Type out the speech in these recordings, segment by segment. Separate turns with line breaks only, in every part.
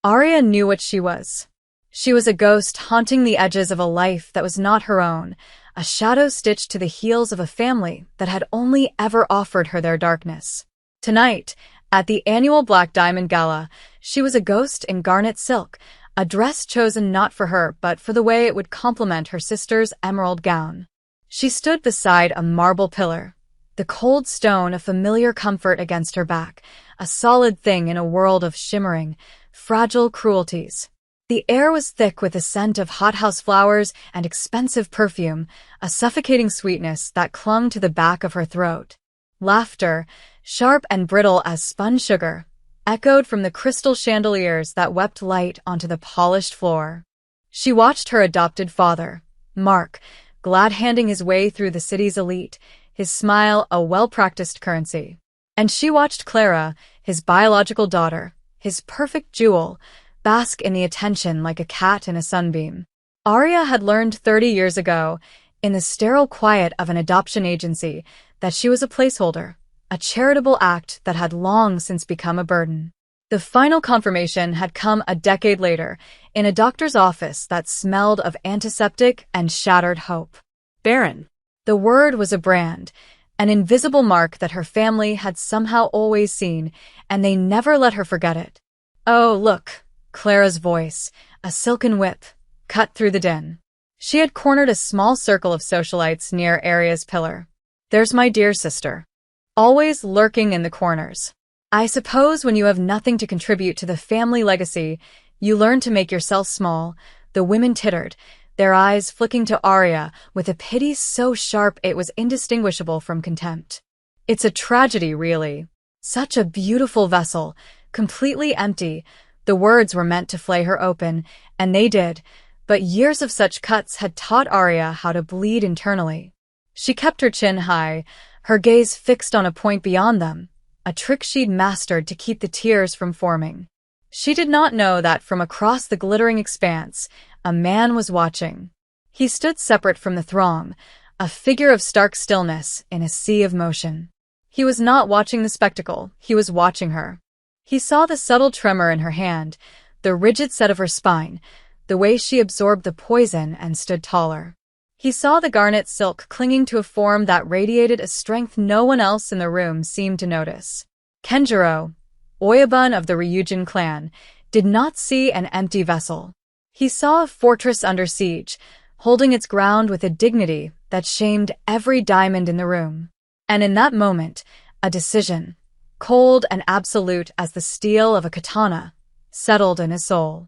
Arya knew what she was. She was a ghost haunting the edges of a life that was not her own, a shadow stitched to the heels of a family that had only ever offered her their darkness. Tonight, at the annual Black Diamond Gala, she was a ghost in garnet silk, a dress chosen not for her but for the way it would complement her sister's emerald gown. She stood beside a marble pillar, the cold stone a familiar comfort against her back, a solid thing in a world of shimmering, fragile cruelties. The air was thick with the scent of hothouse flowers and expensive perfume, a suffocating sweetness that clung to the back of her throat. Laughter, sharp and brittle as spun sugar, echoed from the crystal chandeliers that wept light onto the polished floor. She watched her adopted father, Mark, glad-handing his way through the city's elite, his smile a well-practiced currency. And she watched Clara, his biological daughter, his perfect jewel, bask in the attention like a cat in a sunbeam. Arya had learned 30 years ago, in the sterile quiet of an adoption agency, that she was a placeholder, a charitable act that had long since become a burden. The final confirmation had come a decade later, in a doctor's office that smelled of antiseptic and shattered hope. Barren. The word was a brand, an invisible mark that her family had somehow always seen, and they never let her forget it. "Oh, look," Clara's voice, a silken whip, cut through the din. She had cornered a small circle of socialites near Arya's pillar. "There's my dear sister. Always lurking in the corners. I suppose when you have nothing to contribute to the family legacy, you learn to make yourself small." The women tittered, their eyes flicking to Arya with a pity so sharp it was indistinguishable from contempt. "It's a tragedy, really. Such a beautiful vessel, completely empty." The words were meant to flay her open, and they did, but years of such cuts had taught Arya how to bleed internally. She kept her chin high, her gaze fixed on a point beyond them, a trick she'd mastered to keep the tears from forming. She did not know that from across the glittering expanse, a man was watching. He stood separate from the throng, a figure of stark stillness in a sea of motion. He was not watching the spectacle, he was watching her. He saw the subtle tremor in her hand, the rigid set of her spine, the way she absorbed the poison and stood taller. He saw the garnet silk clinging to a form that radiated a strength no one else in the room seemed to notice. Kenjiro, Oyabun of the Ryujin clan, did not see an empty vessel. He saw a fortress under siege, holding its ground with a dignity that shamed every diamond in the room. And in that moment, a decision, cold and absolute as the steel of a katana, settled in his soul.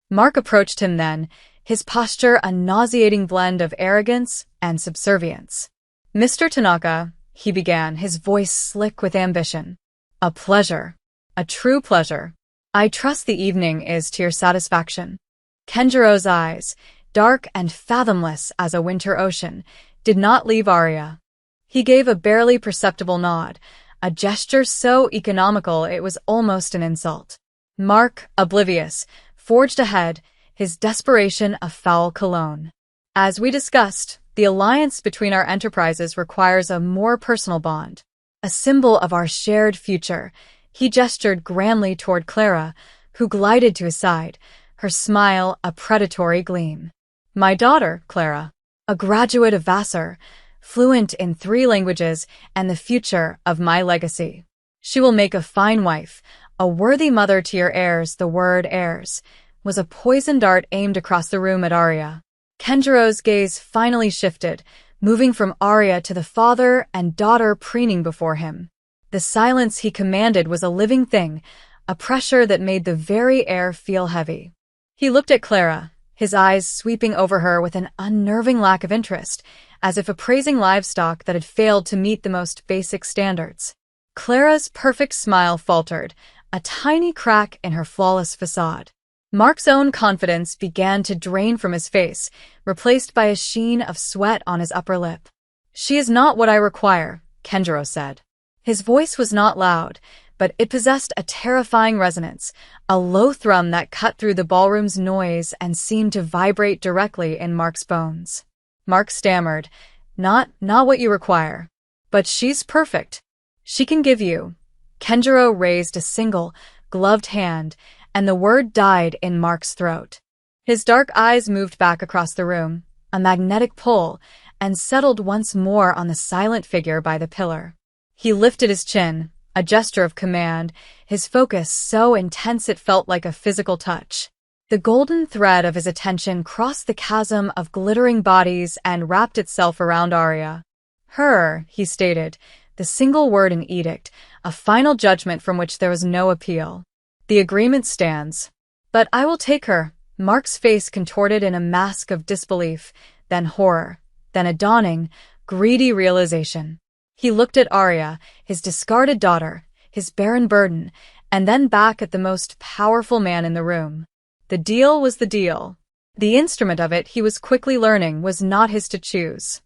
Mark approached him then, his posture a nauseating blend of arrogance and subservience. "Mr. Tanaka," he began, his voice slick with ambition. "A pleasure. A true pleasure. I trust the evening is to your satisfaction." Kenjiro's eyes, dark and fathomless as a winter ocean, did not leave Arya. He gave a barely perceptible nod, a gesture so economical it was almost an insult. Mark, oblivious, forged ahead, his desperation a foul cologne. "As we discussed, the alliance between our enterprises requires a more personal bond. A symbol of our shared future." He gestured grandly toward Clara, who glided to his side, her smile a predatory gleam. "My daughter, Clara, a graduate of Vassar, fluent in 3 languages and the future of my legacy. She will make a fine wife, a worthy mother to your heirs." The word heirs was a poisoned dart aimed across the room at Arya. Kenjiro's gaze finally shifted, moving from Arya to the father and daughter preening before him. The silence he commanded was a living thing, a pressure that made the very air feel heavy. He looked at Clara, his eyes sweeping over her with an unnerving lack of interest, as if appraising livestock that had failed to meet the most basic standards. Clara's perfect smile faltered, a tiny crack in her flawless facade. Mark's own confidence began to drain from his face, replaced by a sheen of sweat on his upper lip. "She is not what I require," Kenjiro said. His voice was not loud, but it possessed a terrifying resonance, a low thrum that cut through the ballroom's noise and seemed to vibrate directly in Mark's bones. Mark stammered, Not what you require. But she's perfect. She can give you." Kenjiro raised a single, gloved hand, and the word died in Mark's throat. His dark eyes moved back across the room, a magnetic pull, and settled once more on the silent figure by the pillar. He lifted his chin, a gesture of command, his focus so intense it felt like a physical touch. The golden thread of his attention crossed the chasm of glittering bodies and wrapped itself around Arya. Her, he stated, the single word in edict, a final judgment from which there was no appeal. The agreement stands. But I will take her. Mark's face contorted in a mask of disbelief, then horror, then a dawning, greedy realization. He looked at Arya, his discarded daughter, his barren burden, and then back at the most powerful man in the room. The deal was the deal. The instrument of it, he was quickly learning, was not his to choose.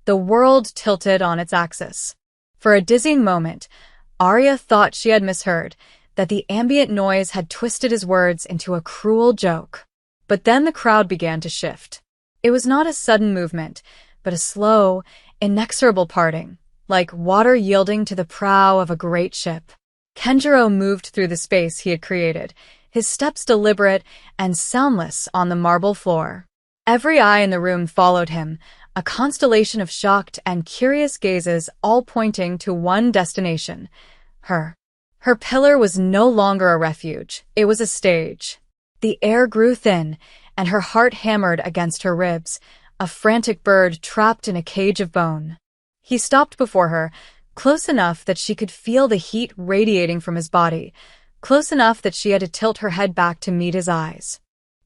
The world tilted on its axis. For a dizzying moment, Arya thought she had misheard, that the ambient noise had twisted his words into a cruel joke. But then the crowd began to shift. It was not a sudden movement, but a slow, inexorable parting, like water yielding to the prow of a great ship. Kenjiro moved through the space he had created, his steps deliberate and soundless on the marble floor. Every eye in the room followed him, a constellation of shocked and curious gazes all pointing to one destination, her. Her pillar was no longer a refuge, it was a stage. The air grew thin, and her heart hammered against her ribs, a frantic bird trapped in a cage of bone. He stopped before her, close enough that she could feel the heat radiating from his body, close enough that she had to tilt her head back to meet his eyes.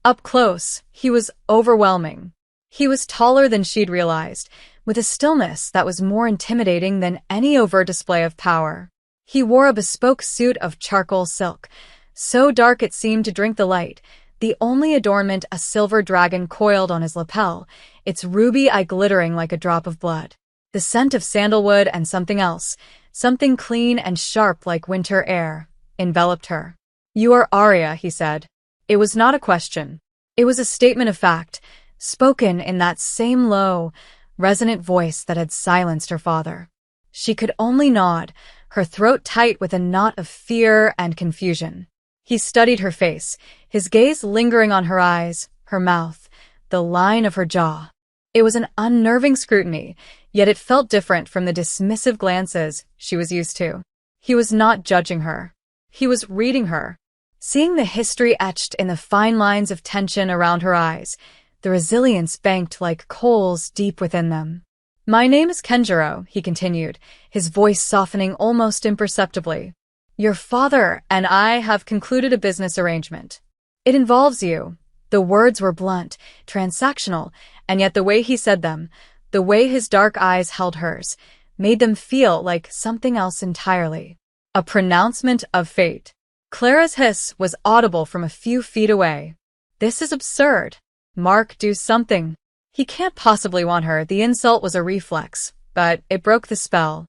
Up close, he was overwhelming. He was taller than she'd realized, with a stillness that was more intimidating than any overt display of power. He wore a bespoke suit of charcoal silk, so dark it seemed to drink the light, the only adornment a silver dragon coiled on his lapel, its ruby eye glittering like a drop of blood. The scent of sandalwood and something else, something clean and sharp like winter air, enveloped her. "You are Arya," he said. It was not a question. It was a statement of fact, spoken in that same low, resonant voice that had silenced her father. She could only nod, her throat tight with a knot of fear and confusion. He studied her face, his gaze lingering on her eyes, her mouth, the line of her jaw. It was an unnerving scrutiny, yet it felt different from the dismissive glances she was used to. He was not judging her. He was reading her, seeing the history etched in the fine lines of tension around her eyes, the resilience banked like coals deep within them. "My name is Kenjiro," he continued, his voice softening almost imperceptibly. "Your father and I have concluded a business arrangement. It involves you." The words were blunt, transactional, and yet the way he said them, the way his dark eyes held hers, made them feel like something else entirely. A pronouncement of fate. Clara's hiss was audible from a few feet away. "This is absurd. Mark, do something. He can't possibly want her." The insult was a reflex, but it broke the spell.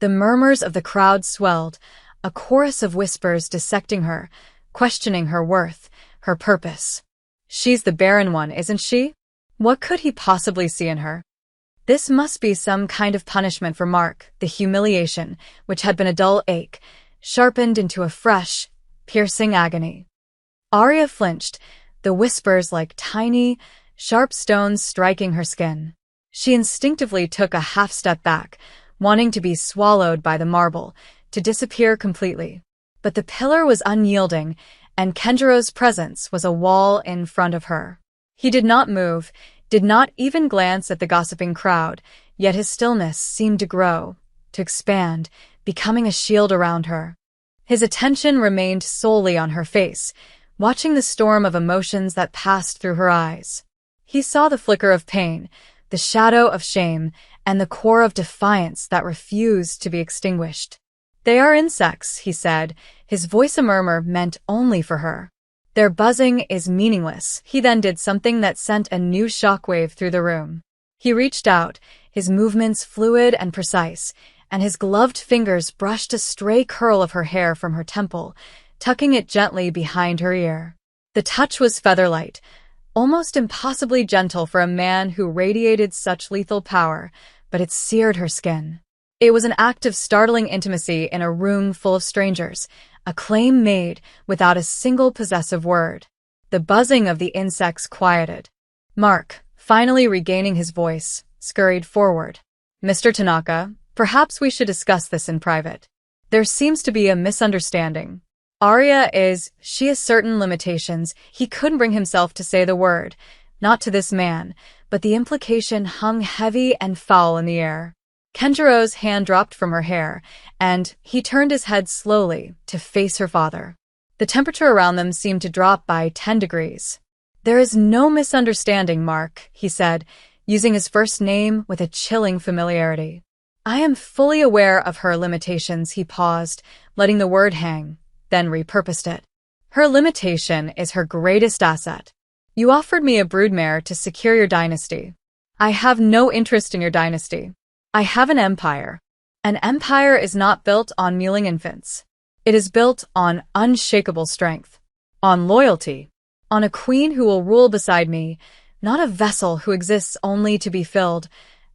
The murmurs of the crowd swelled, a chorus of whispers dissecting her, questioning her worth, her purpose. "She's the barren one, isn't she? What could he possibly see in her?" This must be some kind of punishment for Mark, the humiliation, which had been a dull ache, sharpened into a fresh, piercing agony. Arya flinched, the whispers like tiny, sharp stones striking her skin. She instinctively took a half-step back, wanting to be swallowed by the marble, to disappear completely. But the pillar was unyielding, and Kenjiro's presence was a wall in front of her. He did not move, did not even glance at the gossiping crowd, yet his stillness seemed to grow, to expand, becoming a shield around her. His attention remained solely on her face, watching the storm of emotions that passed through her eyes. He saw the flicker of pain, the shadow of shame, and the core of defiance that refused to be extinguished. "They are insects," he said, his voice a murmur meant only for her. "Their buzzing is meaningless." He then did something that sent a new shockwave through the room. He reached out, his movements fluid and precise, and his gloved fingers brushed a stray curl of her hair from her temple, tucking it gently behind her ear. The touch was featherlight, almost impossibly gentle for a man who radiated such lethal power, but it seared her skin. It was an act of startling intimacy in a room full of strangers, a claim made without a single possessive word. The buzzing of the insects quieted. Mark, finally regaining his voice, scurried forward. Mr. Tanaka, perhaps we should discuss this in private. There seems to be a misunderstanding. She has certain limitations. He couldn't bring himself to say the word, not to this man, but the implication hung heavy and foul in the air. Kenjiro's hand dropped from her hair, and he turned his head slowly to face her father. The temperature around them seemed to drop by 10 degrees. There is no misunderstanding, Mark, he said, using his first name with a chilling familiarity. I am fully aware of her limitations, he paused, letting the word hang, then repurposed it. Her limitation is her greatest asset. You offered me a broodmare to secure your dynasty. I have no interest in your dynasty. I have an empire. An empire is not built on mewling infants. It is built on unshakable strength, on loyalty, on a queen who will rule beside me, not a vessel who exists only to be filled.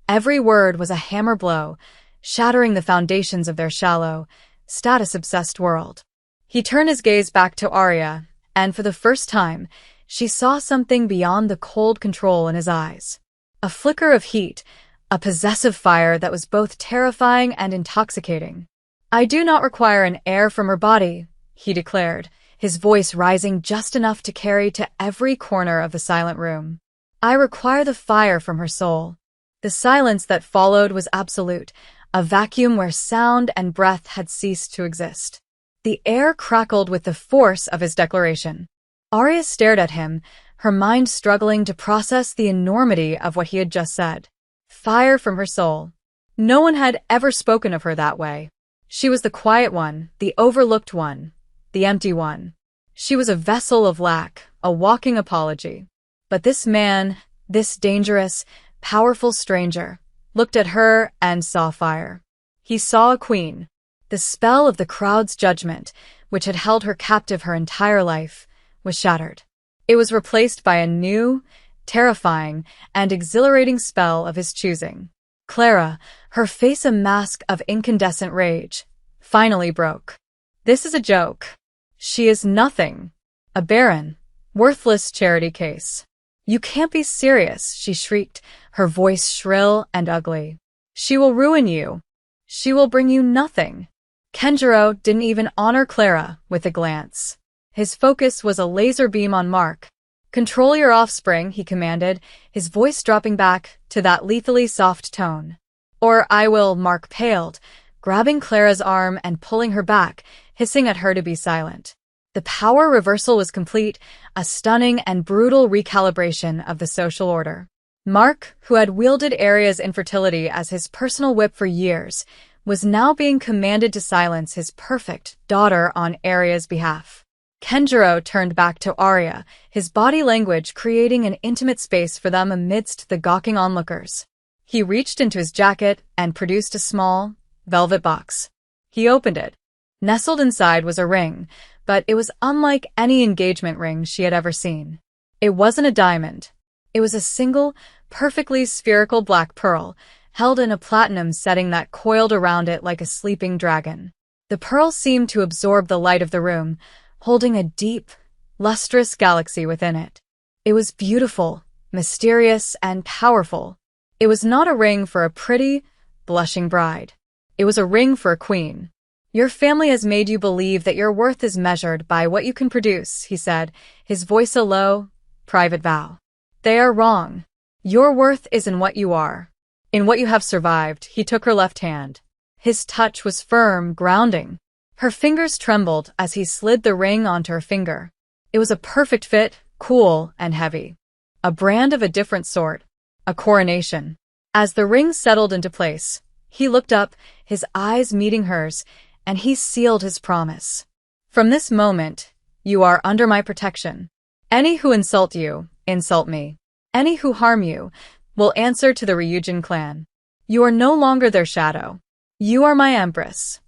Every word was a hammer blow, shattering the foundations of their shallow, status-obsessed world. He turned his gaze back to Arya, and for the first time, she saw something beyond the cold control in his eyes. A flicker of heat, a possessive fire that was both terrifying and intoxicating. I do not require an heir from her body, he declared, his voice rising just enough to carry to every corner of the silent room. I require the fire from her soul. The silence that followed was absolute, a vacuum where sound and breath had ceased to exist. The air crackled with the force of his declaration. Arya stared at him, her mind struggling to process the enormity of what he had just said. Fire from her soul. No one had ever spoken of her that way. She was the quiet one, the overlooked one, the empty one. She was a vessel of lack, a walking apology. But this man, this dangerous, powerful stranger, looked at her and saw fire. He saw a queen. The spell of the crowd's judgment, which had held her captive her entire life, was shattered. It was replaced by a new, terrifying, and exhilarating spell of his choosing. Clara, her face a mask of incandescent rage, finally broke. This is a joke. She is nothing. A barren, worthless charity case. You can't be serious, she shrieked, her voice shrill and ugly. She will ruin you. She will bring you nothing. Kenjiro didn't even honor Clara with a glance. His focus was a laser beam on Mark. Control your offspring, he commanded, his voice dropping back to that lethally soft tone. Or I will, Mark paled, grabbing Clara's arm and pulling her back, hissing at her to be silent. The power reversal was complete, a stunning and brutal recalibration of the social order. Mark, who had wielded Arya's infertility as his personal whip for years, was now being commanded to silence his perfect daughter on Arya's behalf. Kenjiro turned back to Arya, his body language creating an intimate space for them amidst the gawking onlookers. He reached into his jacket and produced a small, velvet box. He opened it. Nestled inside was a ring, but it was unlike any engagement ring she had ever seen. It wasn't a diamond. It was a single, perfectly spherical black pearl, held in a platinum setting that coiled around it like a sleeping dragon. The pearl seemed to absorb the light of the room, holding a deep, lustrous galaxy within it. It was beautiful, mysterious, and powerful. It was not a ring for a pretty, blushing bride. It was a ring for a queen. Your family has made you believe that your worth is measured by what you can produce, he said, his voice a low, private vow. They are wrong. Your worth is in what you are. In what you have survived. He took her left hand. His touch was firm, grounding. Her fingers trembled as he slid the ring onto her finger. It was a perfect fit, cool and heavy. A brand of a different sort. A coronation. As the ring settled into place, he looked up, his eyes meeting hers, and he sealed his promise. From this moment, you are under my protection. Any who insult you, insult me. Any who harm you, will answer to the Ryujin clan. You are no longer their shadow. You are my empress.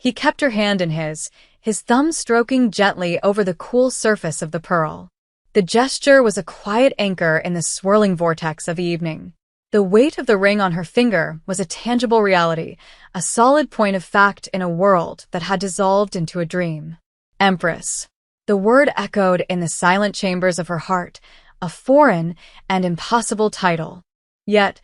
He kept her hand in his thumb stroking gently over the cool surface of the pearl. The gesture was a quiet anchor in the swirling vortex of evening. The weight of the ring on her finger was a tangible reality, a solid point of fact in a world that had dissolved into a dream. Empress. The word echoed in the silent chambers of her heart, a foreign and impossible title. Yet,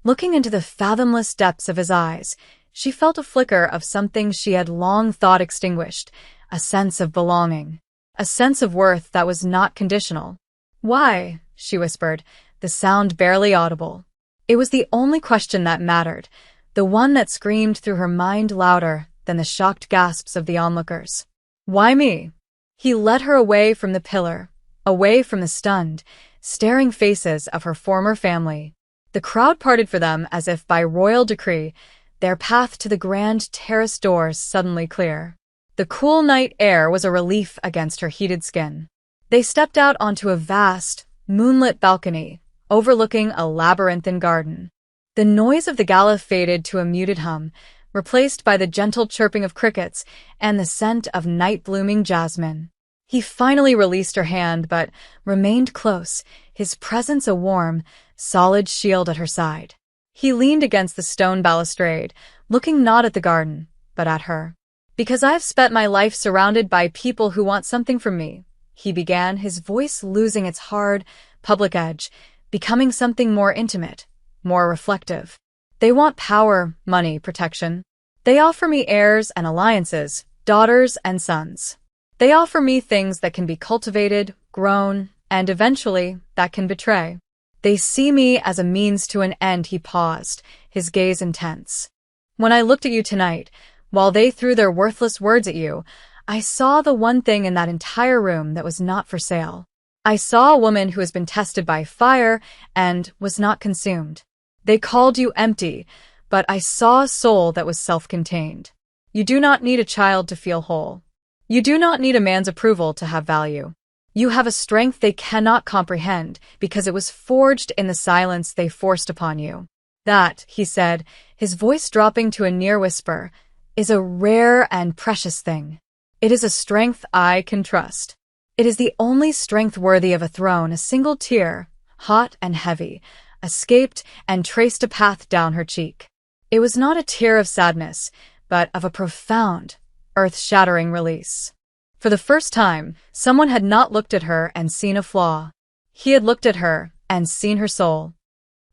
looking into the fathomless depths of his eyes, she felt a flicker of something she had long thought extinguished, a sense of belonging, a sense of worth that was not conditional. "Why?" she whispered, the sound barely audible. It was the only question that mattered, the one that screamed through her mind louder than the shocked gasps of the onlookers. "Why me?" He led her away from the pillar, away from the stunned, staring faces of her former family. The crowd parted for them as if by royal decree, their path to the grand terrace doors suddenly clear. The cool night air was a relief against her heated skin. They stepped out onto a vast, moonlit balcony, overlooking a labyrinthine garden. The noise of the gala faded to a muted hum, replaced by the gentle chirping of crickets and the scent of night-blooming jasmine. He finally released her hand but remained close, his presence a warm, solid shield at her side. He leaned against the stone balustrade, looking not at the garden, but at her. "Because I've spent my life surrounded by people who want something from me," he began, his voice losing its hard, public edge, becoming something more intimate, more reflective. "They want power, money, protection. They offer me heirs and alliances, daughters and sons. They offer me things that can be cultivated, grown, and eventually, that can betray. They see me as a means to an end." He paused, his gaze intense. "When I looked at you tonight, while they threw their worthless words at you, I saw the one thing in that entire room that was not for sale. I saw a woman who has been tested by fire and was not consumed. They called you empty, but I saw a soul that was self-contained. You do not need a child to feel whole. You do not need a man's approval to have value. You have a strength they cannot comprehend because it was forged in the silence they forced upon you. That," he said, his voice dropping to a near whisper, "is a rare and precious thing. It is a strength I can trust. It is the only strength worthy of a throne." A single tear, hot and heavy, escaped and traced a path down her cheek. It was not a tear of sadness, but of a profound, earth-shattering release. For the first time, someone had not looked at her and seen a flaw. He had looked at her and seen her soul.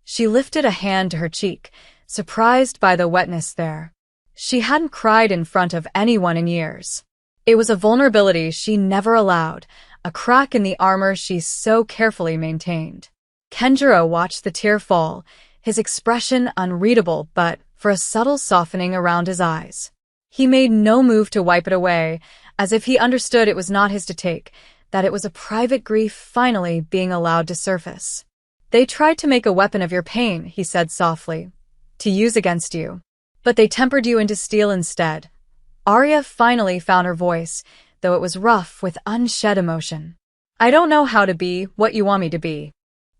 She lifted a hand to her cheek, surprised by the wetness there. She hadn't cried in front of anyone in years. It was a vulnerability she never allowed, a crack in the armor she so carefully maintained. Kenjiro watched the tear fall, his expression unreadable but for a subtle softening around his eyes. He made no move to wipe it away, as if he understood it was not his to take, that it was a private grief finally being allowed to surface. "They tried to make a weapon of your pain," he said softly, "to use against you. But they tempered you into steel instead." Arya finally found her voice, though it was rough with unshed emotion. "I don't know how to be what you want me to be.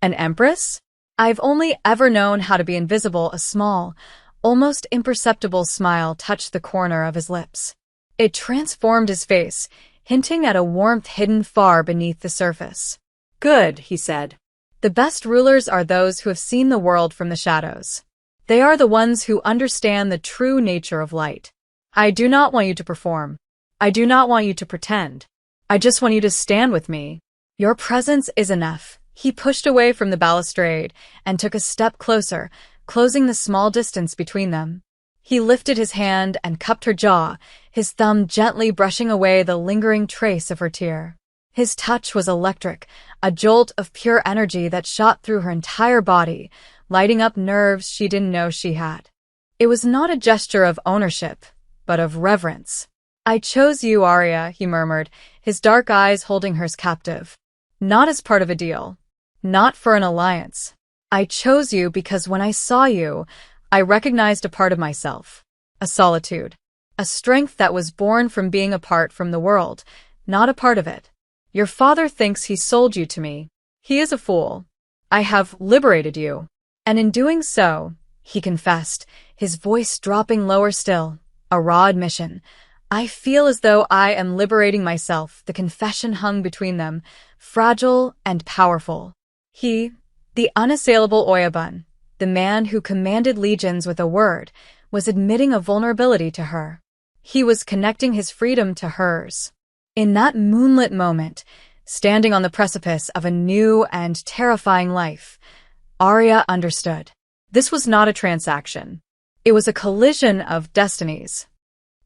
An empress? I've only ever known how to be invisible." A small, almost imperceptible smile touched the corner of his lips. It transformed his face, hinting at a warmth hidden far beneath the surface. "Good," he said. "The best rulers are those who have seen the world from the shadows. They are the ones who understand the true nature of light. I do not want you to perform. I do not want you to pretend. I just want you to stand with me. Your presence is enough." He pushed away from the balustrade and took a step closer, closing the small distance between them. He lifted his hand and cupped her jaw, his thumb gently brushing away the lingering trace of her tear. His touch was electric, a jolt of pure energy that shot through her entire body, lighting up nerves she didn't know she had. It was not a gesture of ownership, but of reverence. "I chose you, Arya," he murmured, his dark eyes holding hers captive. "Not as part of a deal. Not for an alliance. I chose you because when I saw you, I recognized a part of myself. A solitude. A strength that was born from being apart from the world, not a part of it. Your father thinks he sold you to me. He is a fool. I have liberated you. And in doing so," he confessed, his voice dropping lower still, a raw admission, "I feel as though I am liberating myself." The confession hung between them, fragile and powerful. He, the unassailable Oyabun, the man who commanded legions with a word, was admitting a vulnerability to her. He was connecting his freedom to hers. In that moonlit moment, standing on the precipice of a new and terrifying life, Arya understood. This was not a transaction. It was a collision of destinies.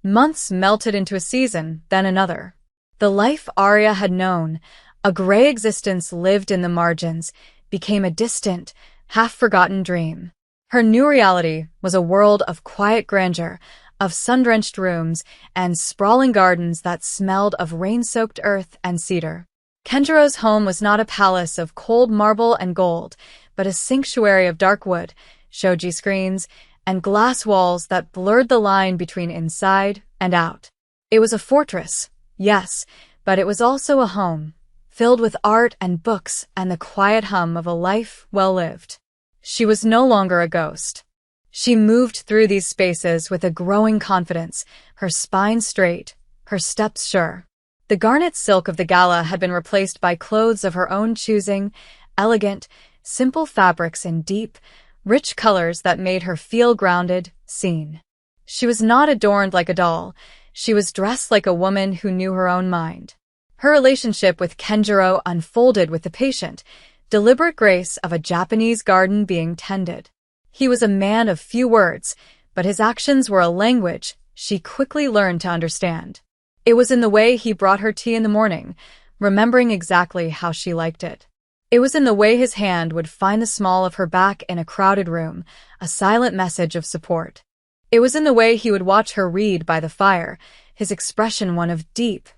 Months melted into a season, then another. The life Arya had known, a gray existence lived in the margins, became a distant, half-forgotten dream. Her new reality was a world of quiet grandeur, of sun-drenched rooms, and sprawling gardens that smelled of rain-soaked earth and cedar. Kenjiro's home was not a palace of cold marble and gold, but a sanctuary of dark wood, shoji screens, and glass walls that blurred the line between inside and out. It was a fortress, yes, but it was also a home, filled with art and books and the quiet hum of a life well lived. She was no longer a ghost. She moved through these spaces with a growing confidence, her spine straight, her steps sure. The garnet silk of the gala had been replaced by clothes of her own choosing, elegant, simple fabrics in deep, rich colors that made her feel grounded, seen. She was not adorned like a doll. She was dressed like a woman who knew her own mind. Her relationship with Kenjiro unfolded with the patient, deliberate grace of a Japanese garden being tended. He was a man of few words, but his actions were a language she quickly learned to understand. It was in the way he brought her tea in the morning, remembering exactly how she liked it. It was in the way his hand would find the small of her back in a crowded room, a silent message of support. It was in the way he would watch her read by the fire, his expression one of deep,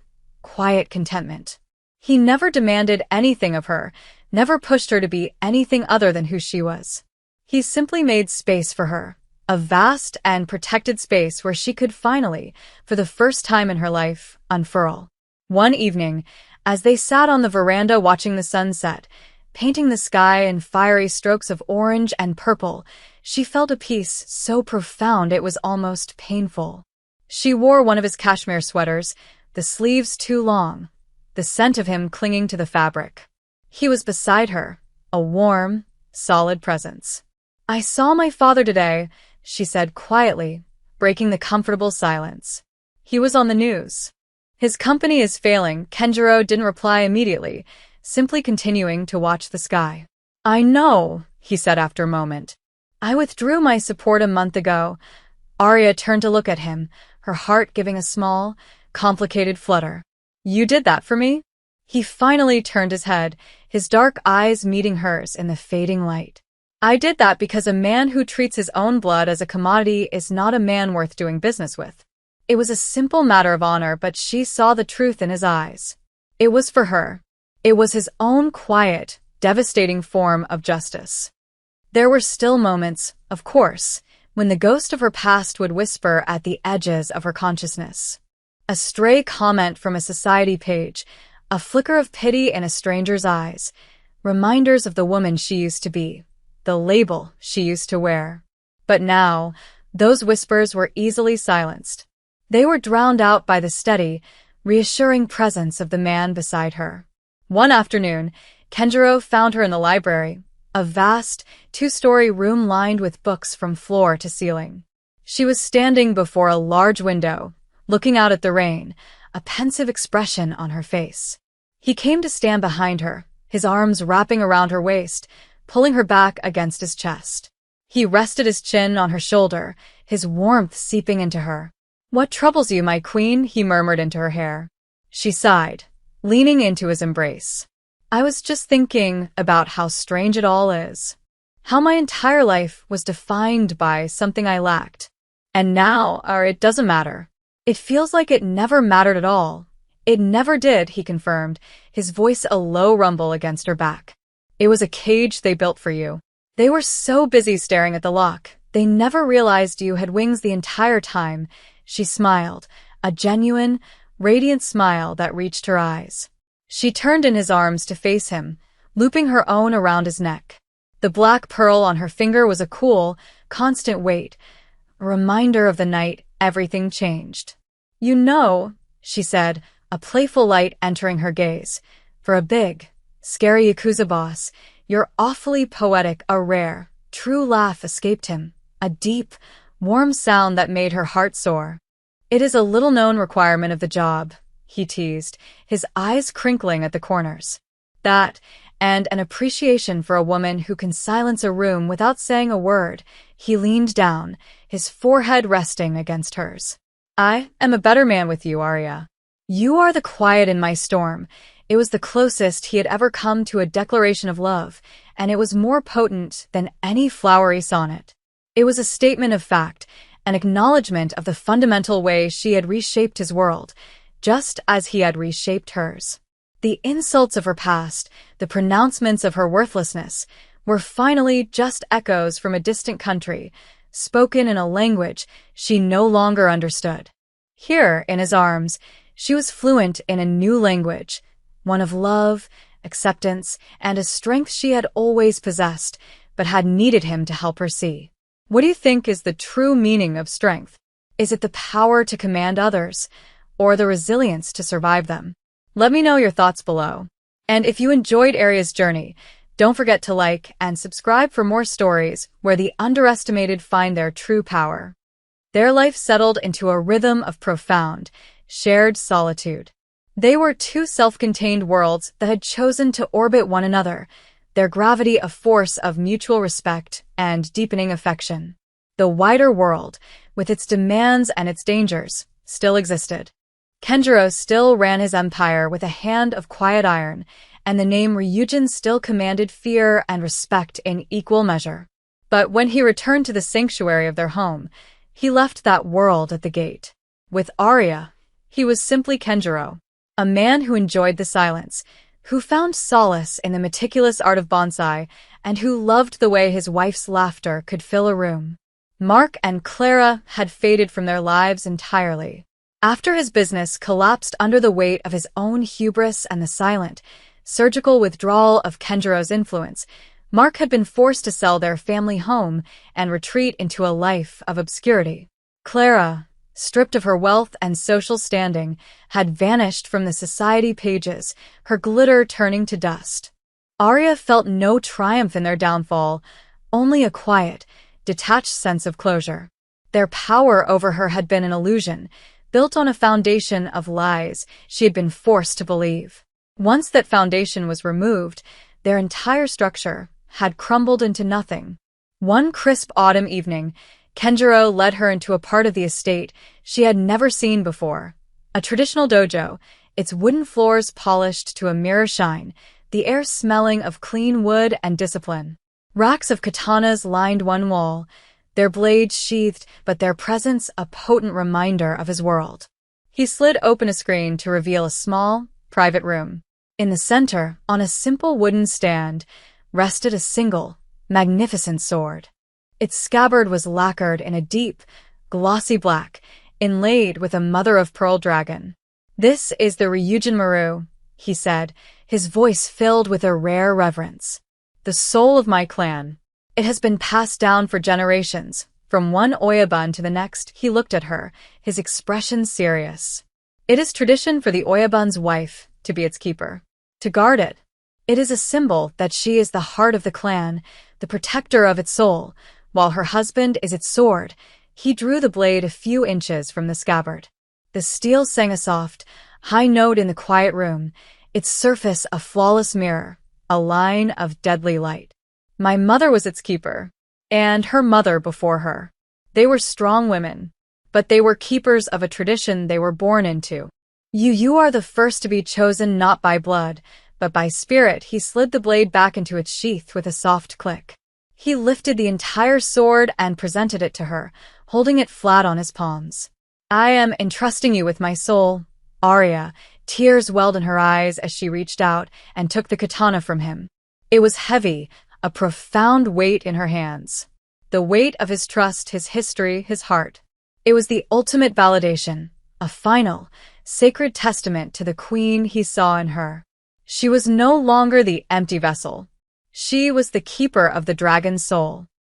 quiet contentment. He never demanded anything of her, never pushed her to be anything other than who she was. He simply made space for her, a vast and protected space where she could finally, for the first time in her life, unfurl. One evening, as they sat on the veranda watching the sunset, painting the sky in fiery strokes of orange and purple, she felt a peace so profound it was almost painful. She wore one of his cashmere sweaters, the sleeves too long, the scent of him clinging to the fabric. He was beside her, a warm, solid presence. "I saw my father today," she said quietly, breaking the comfortable silence. "He was on the news. His company is failing." Kenjiro didn't reply immediately, simply continuing to watch the sky. "I know," he said after a moment. "I withdrew my support a month ago." Arya turned to look at him, her heart giving a small, complicated flutter. "You did that for me?" He finally turned his head, his dark eyes meeting hers in the fading light. "I did that because a man who treats his own blood as a commodity is not a man worth doing business with." It was a simple matter of honor, but she saw the truth in his eyes. It was for her. It was his own quiet, devastating form of justice. There were still moments, of course, when the ghost of her past would whisper at the edges of her consciousness. A stray comment from a society page, a flicker of pity in a stranger's eyes, reminders of the woman she used to be, the label she used to wear. But now, those whispers were easily silenced. They were drowned out by the steady, reassuring presence of the man beside her. One afternoon, Kenjiro found her in the library, a vast, two-story room lined with books from floor to ceiling. She was standing before a large window, looking out at the rain, a pensive expression on her face. He came to stand behind her, his arms wrapping around her waist, pulling her back against his chest. He rested his chin on her shoulder, his warmth seeping into her. "What troubles you, my queen?" he murmured into her hair. She sighed, leaning into his embrace. "I was just thinking about how strange it all is. How my entire life was defined by something I lacked. And now, it doesn't matter. It feels like it never mattered at all." "It never did," he confirmed, his voice a low rumble against her back. "It was a cage they built for you. They were so busy staring at the lock, they never realized you had wings the entire time." She smiled, a genuine, radiant smile that reached her eyes. She turned in his arms to face him, looping her own around his neck. The black pearl on her finger was a cool, constant weight, a reminder of the night everything changed. "You know," she said, a playful light entering her gaze, "for a big, scary Yakuza boss, you're awfully poetic, a rare, true laugh escaped him, a deep, warm sound that made her heart soar. "It is a little-known requirement of the job," he teased, his eyes crinkling at the corners. "That, and an appreciation for a woman who can silence a room without saying a word." He leaned down, his forehead resting against hers. "I am a better man with you, Arya. You are the quiet in my storm." It was the closest he had ever come to a declaration of love, and it was more potent than any flowery sonnet. It was a statement of fact, an acknowledgement of the fundamental way she had reshaped his world, just as he had reshaped hers. The insults of her past, the pronouncements of her worthlessness, were finally just echoes from a distant country, spoken in a language she no longer understood. Here, in his arms, she was fluent in a new language, one of love, acceptance, and a strength she had always possessed, but had needed him to help her see. What do you think is the true meaning of strength? Is it the power to command others, or the resilience to survive them? Let me know your thoughts below. And if you enjoyed Arya's journey, don't forget to like and subscribe for more stories where the underestimated find their true power. Their life settled into a rhythm of profound, shared solitude. They were two self-contained worlds that had chosen to orbit one another, their gravity a force of mutual respect and deepening affection. The wider world, with its demands and its dangers, still existed. Kenjiro still ran his empire with a hand of quiet iron, and the name Ryujin still commanded fear and respect in equal measure. But when he returned to the sanctuary of their home, he left that world at the gate. With Arya, he was simply Kenjiro, a man who enjoyed the silence, who found solace in the meticulous art of bonsai, and who loved the way his wife's laughter could fill a room. Mark and Clara had faded from their lives entirely. After his business collapsed under the weight of his own hubris and the silent, surgical withdrawal of Kenjiro's influence, Mark had been forced to sell their family home and retreat into a life of obscurity. Clara, stripped of her wealth and social standing, had vanished from the society pages, her glitter turning to dust. Arya felt no triumph in their downfall, only a quiet, detached sense of closure. Their power over her had been an illusion, built on a foundation of lies she had been forced to believe. Once that foundation was removed, their entire structure had crumbled into nothing. One crisp autumn evening, Kenjiro led her into a part of the estate she had never seen before. A traditional dojo, its wooden floors polished to a mirror shine, the air smelling of clean wood and discipline. Racks of katanas lined one wall, their blades sheathed, but their presence a potent reminder of his world. He slid open a screen to reveal a small, private room. In the center, on a simple wooden stand, rested a single, magnificent sword. Its scabbard was lacquered in a deep, glossy black, inlaid with a mother-of-pearl dragon. "This is the Ryujin Maru," he said, his voice filled with a rare reverence. "The soul of my clan. It has been passed down for generations, from one Oyabun to the next." He looked at her, his expression serious. "It is tradition for the Oyabun's wife to be its keeper, to guard it. It is a symbol that she is the heart of the clan, the protector of its soul, while her husband is its sword." He drew the blade a few inches from the scabbard. The steel sang a soft, high note in the quiet room, its surface a flawless mirror, a line of deadly light. "My mother was its keeper, and her mother before her. They were strong women, but they were keepers of a tradition they were born into. You are the first to be chosen not by blood, but by spirit." He slid the blade back into its sheath with a soft click. He lifted the entire sword and presented it to her, holding it flat on his palms. "I am entrusting you with my soul, Arya." Tears welled in her eyes as she reached out and took the katana from him. It was heavy, a profound weight in her hands. The weight of his trust, his history, his heart. It was the ultimate validation, a final, sacred testament to the queen he saw in her. She was no longer the empty vessel. She was the keeper of the dragon's soul.